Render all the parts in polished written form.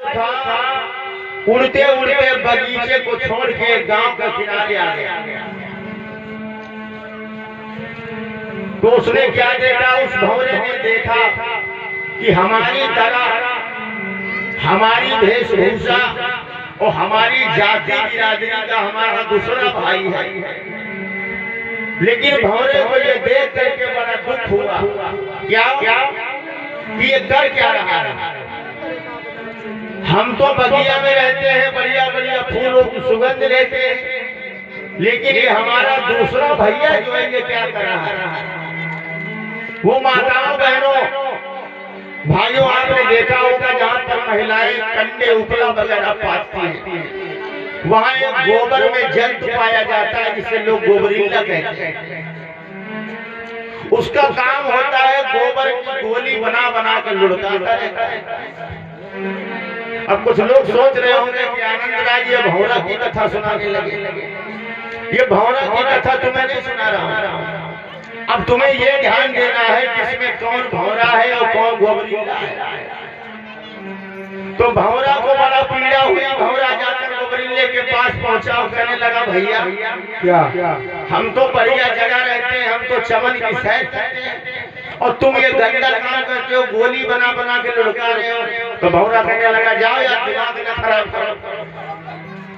था उड़ते उड़ते बगीचे को छोड़ के गांव के किनारे आ गया। तो उसने क्या देखा, उस भंवरे ने देखा कि हमारी तरह हमारी वेशभूषा और हमारी जाति बिरादरी का हमारा दूसरा भाई है, लेकिन भंवरे को ये देख करके बड़ा दुख हुआ। क्या कि ये कर क्या रहा है? हम तो बगिया में रहते हैं, बढ़िया बढ़िया फूलों की सुगंध लेते हैं, लेकिन ये हमारा दूसरा भैया जो है ये क्या कर रहा है? वो माताओं बहनों भाइयों, आपने देखा होगा जहाँ पर महिलाएं कंडे उपला वगैरह पाती हैं, वहाँ एक गोबर में जल पाया जाता है जिसे लोग गोबरीला कहते हैं। उसका काम होता है गोबर की गोली बना बना कर लुढ़काता रहता है। अब कुछ लोग सोच रहे होंगे कि आनंद राय ये भंवरा की कथा सुनाने लगे। ये भंवरा की कथा तुम्हें नहीं सुना रहा हूँ। अब तुम्हें ये ध्यान देना है कि इसमें कौन भंवरा है और कौन गोबरीला है। तो भंवरा को बड़ा पीड़ा हुई। भंवरा जाकर गोबरीले के पास पहुंचा और कहने लगा, भैया क्या हम तो बढ़िया जगह रहते हैं, हम तो चमन की सैर करते हैं और तुम ये गंदा काम करते हो, गोली बना बना के लुढ़का रहे हो। तो भंवरा कहने लगा, जाओ यार दिमाग न खराब करो।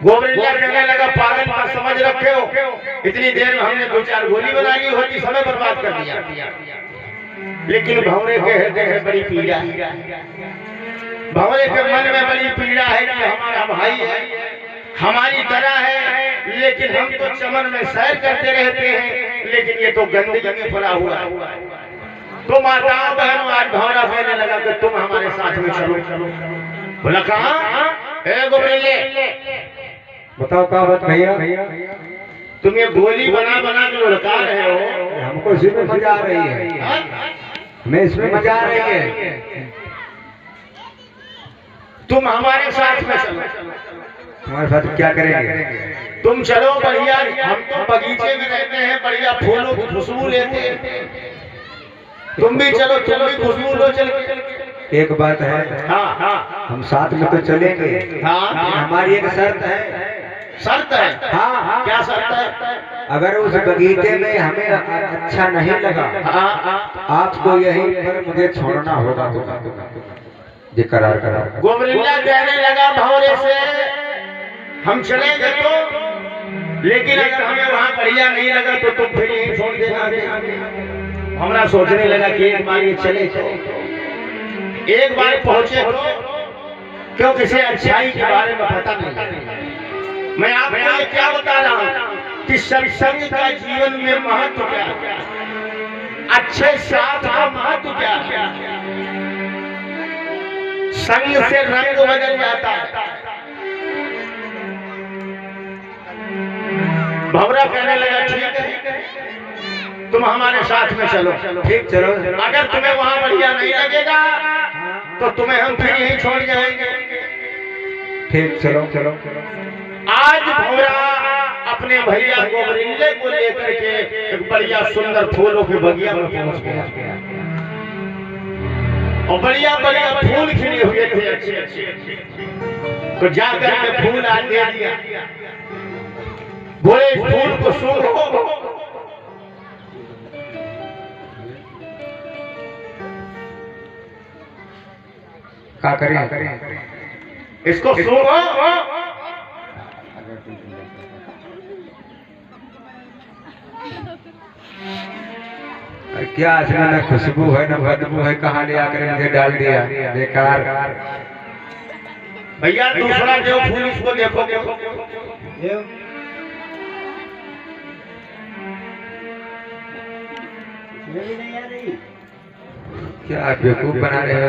गोबरीला कहने लगा, पागल का समझ रखे हो, इतनी देर में हमने 2-4 गोली बना ली होती, समय बर्बाद कर दिया। लेकिन भंवरे के हृदय है बड़ी पीड़ा, भंवरे के मन में बड़ी पीड़ा है कि हमारा भाई है, हमारी तरह है, लेकिन हम तो चमन में सैर करते रहते हैं, लेकिन ये तो गंदगी में पड़ा हुआ है। तो माताओं बहनों, आज भंवरा कहने लगा कि तुम हमारे साथ में चलो। बोला, कहाँ? गोबरीले बताओ क्या बात भैया? तुम ये गोली बना बना के लुढ़का रहे हो, हमको इसमें मजा आ रही है। मैं इसमें मजा आ रही है। तुम हमारे साथ में चलो। तुम्हारे साथ क्या करेंगे? तुम चलो बढ़िया, हम तो बगीचे में रहते हैं, बढ़िया फूलों की खुशबू लेते हैं। तुम भी चलो, तुम भी खुशबू लो चल के। एक बात है, हाँ, हम साथ में तो चलेंगे, हाँ, हमारी एक शर्त है। शर्त है? हाँ, क्या शर्त है? अगर उस बगीचे में हमें अच्छा नहीं लगा, आपको यहीं पर मुझे छोड़ना होगा। ये करार करा। गोबरीला कहने लगा भंवरे से, हम चलेंगे तो, लेकिन अगर हमें वहाँ बढ़िया नहीं लगा तो तुम फिर यहीं छोड़ देना। हमरा सोचने लगा कि एक बार ये चले, एक बार पहुंचे तो, क्यों किसी अच्छाई के बारे में पता नहीं। मैं आपको ये क्या बता रहा हूँ कि सत्संग का जीवन में महत्व क्या है, अच्छे साथ का महत्व क्या है। संग से रंग बदल जाता है। भंवरा कहने लगा, ठीक है, तुम हमारे साथ में चलो। ठीक, चलो। अगर तुम्हें वहां बढ़िया नहीं लगेगा तो तुम्हें हम फिर यहीं छोड़ जाएंगे। ठीक, चलो चलो। आज भंवरा अपने भैया गोबरीले को लेकर के एक बढ़िया सुंदर फूलों के बगिया में पहुंच गया और बढ़िया बढ़िया फूल खिले हुए थे अच्छे अच्छे। तो जाकर के फूल आ दिया, बोले फूल को सूंघो। क्या करें? इसको सूंघो। क्या इसमें न खुशबू है न बदबू है, कहाँ ले आकर मुझे डाल दिया, बेकार। भैया दूसरा जो फूल, इसको देखो। क्या बेवकूफ बना रहे हो,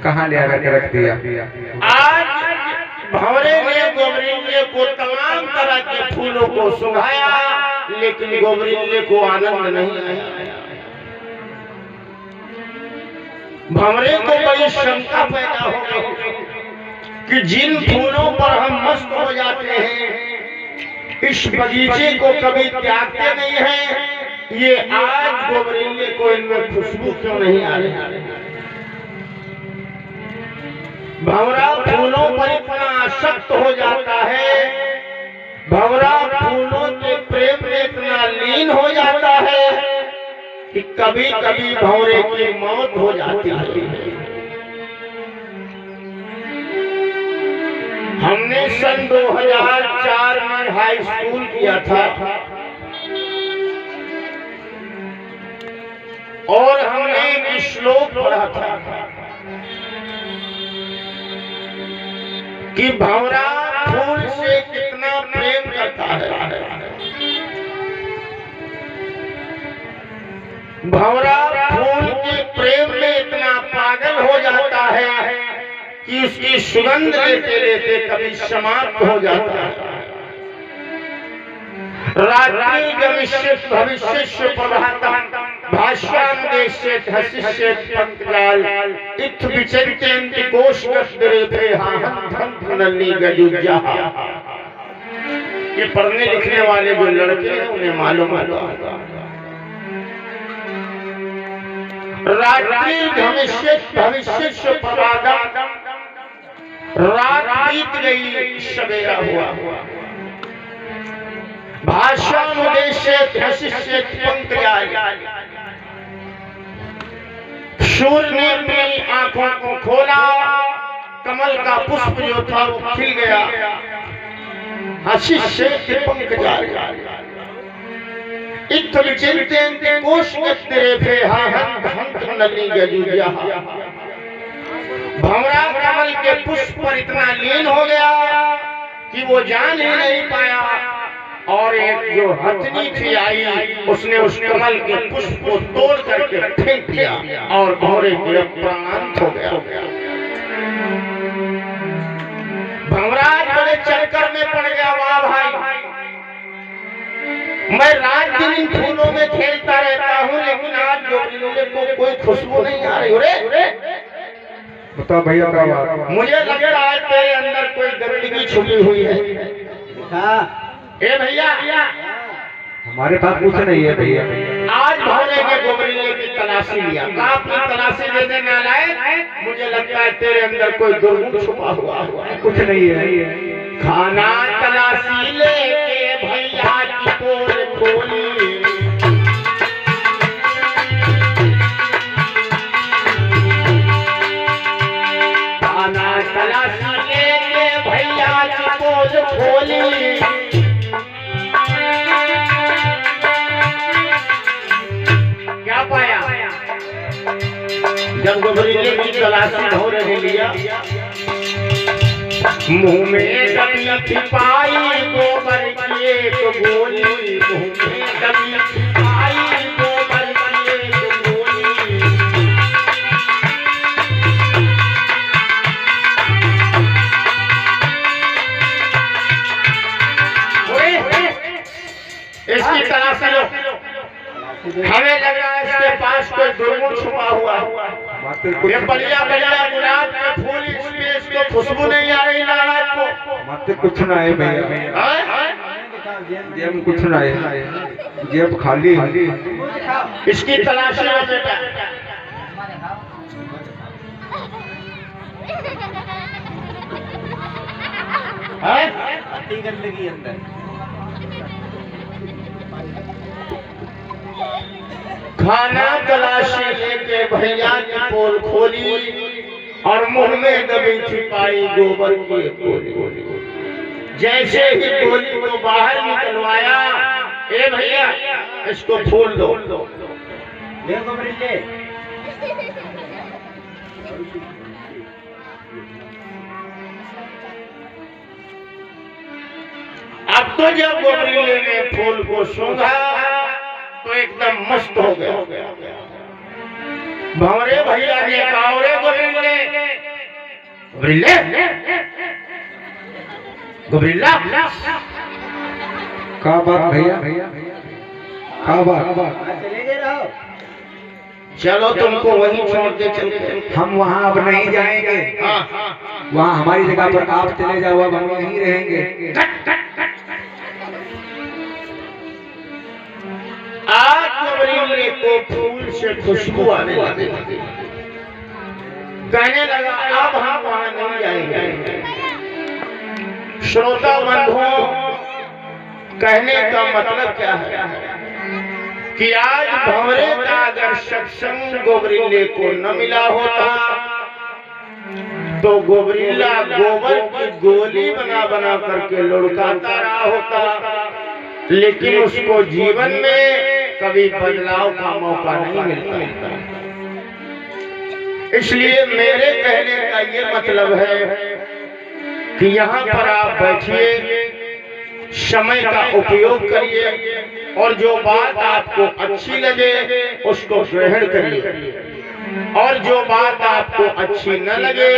कहाँ ले आकर के रख दिया। आज भंवरे ने गोबरीले को तमाम तरह के फूलों को सुंघाया, लेकिन गोबरीले को आनंद नहीं आया। भंवरे को बड़ी शंका पैदा हो गई कि जिन फूलों पर हम मस्त हो जाते हैं, इस बगीचे को कभी त्यागते नहीं हैं, ये आज गोबरीले को इनमें खुशबू क्यों नहीं आ रही। भंवरा फूलों पर इतना आसक्त हो जाता है, भंवरा फूलों के प्रेम में इतना लीन हो जाता है कि कभी कभी भंवरे की मौत हो जाती है। हमने सन 2004 में हाई स्कूल किया था और हमने एक श्लोक पढ़ा था कि भंवरा फूल से कितना प्रेम करता है। भंवरा फूल के प्रेम में इतना पागल हो जाता है कि उसकी सुगंध लेते लेते कभी समाप्त हो जाता है। रात्रि गमिष्यत् भविष्यस्य प्रभातम् भाष्यानुदेश्येत् हसिष्येत् पंकजाल इत्थ विचिन्त्यन्ति कोशगद्रेभे हाहन्थन्थनल्ली गजुज्जा। ये पढ़ने लिखने वाले जो लड़के हैं उन्हें मालूम होगा। रात्रि गमिष्यत् भविष्यस्य प्रभातम्, रात बीत गई सवेरा हुआ। भाष्यानुदेश्येत् हसिष्येत् पंकजाल, सूर्य ने अपनी आंखों को खोला, कमल का पुष्प जो था वो खिल गया। हसिष्येत् पंकजाल इत्थ विचिन्त्यन्ति कोशगद्रेभे हाहन्थन्थनल्ली गजुज्जा। भंवरा कमल के पुष्प पर इतना लीन हो गया कि वो जान ही नहीं पाया और एक जो हथनी थी आई, उसने उस कमल के पुष्प को तोड़ करके फेंक दिया और भंवरे के प्राणांत हो गया। भंवरा बड़े चक्कर में पड़ गया। वाह भाई, मैं रात दिन इन फूलों में खेलता रहता हूँ लेकिन आज जोगिंदर को कोई खुशबू नहीं आ रही। अरे बता भैया क्या बात? मुझे लग रहा है तेरे अंदर कोई गंदगी छुपी हुई है। ए भैया, हमारे पास कुछ नहीं है भैया। आज भंवरे के गोबरीले की तलाशी लिया, अपनी तलाशी लेने में लाए। मुझे लगता है तेरे अंदर कोई दुर्गुण छुपा हुआ है। कुछ नहीं है। खाना तलाशी लेके भैया की पोल खोली, खाना तलाशी लेके भैया की पोल खोली। क्या पाया? जब गोबरीले की तलाशी भंवरे ने लिया, मुंह में दबी थी पाई गोबर की एक गोली, मुंह में दबी थी पाई गोबर की एक गोली। इसकी तलाशी लो। हमें लग रहा है इसके पास कोई दुर्गुण छुपा हुआ। ये बढ़िया बढ़िया गुलाब के फूल, इसमें इसको खुशबू नहीं आ रही नाराज को। मत कुछ ना है भैया, जेब कुछ ना है, जेब खाली है। इसकी तलाशी लो बेटा। गंदगी अंदर। खाना तलाशी लेके भैया की पोल खोली और मुंह में दबी छिपाई गोबर की गोली। जैसे ही गोली को बाहर निकलवाया, ए भैया इसको फूल दो। ले गोबरीले। अब तो जब गोबरीले ने फूल को सूंघा तो एकदम मस्त हो गया। भंवरे भैया ने कहा, रे गोबरीले, गोबरीले, गोबरीला, क्या बात भैया? क्या बात? चलो तुमको वहीं छोड़ के चलते। हम वहाँ अब नहीं जाएंगे। वहाँ हमारी जगह पर आप चले जाओ, अब हम यहीं रहेंगे। आज गोबरीले को फूल से खुशबू आने लगी। कहने लगा अब हम वहां नहीं जाएंगे। श्रोता बंधुओं, कहने का मतलब क्या है कि आज भंवरे का अगर सत्संग गोबरीले को न मिला होता तो गोबरीला गोबर की गोली बना बना करके लुढ़काता रहा होता, लेकिन उसको जीवन में कभी बदलाव का मौका नहीं मिलता। इसलिए मेरे कहने का ये मतलब है कि यहाँ पर आप बैठिए, समय का उपयोग करिए और जो बात आपको अच्छी लगे उसको ग्रहण करिए, और जो बात आपको अच्छी न लगे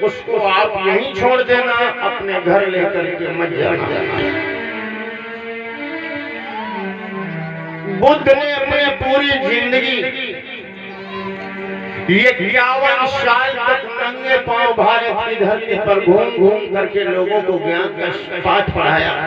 उसको आप यहीं छोड़ देना, अपने घर लेकर के मत जाना। बुद्ध ने अपनी पूरी जिंदगी ये 51 साल तक नंगे पांव भारत की धरती पर घूम घूम करके लोगों को ज्ञान का पाठ पढ़ाया।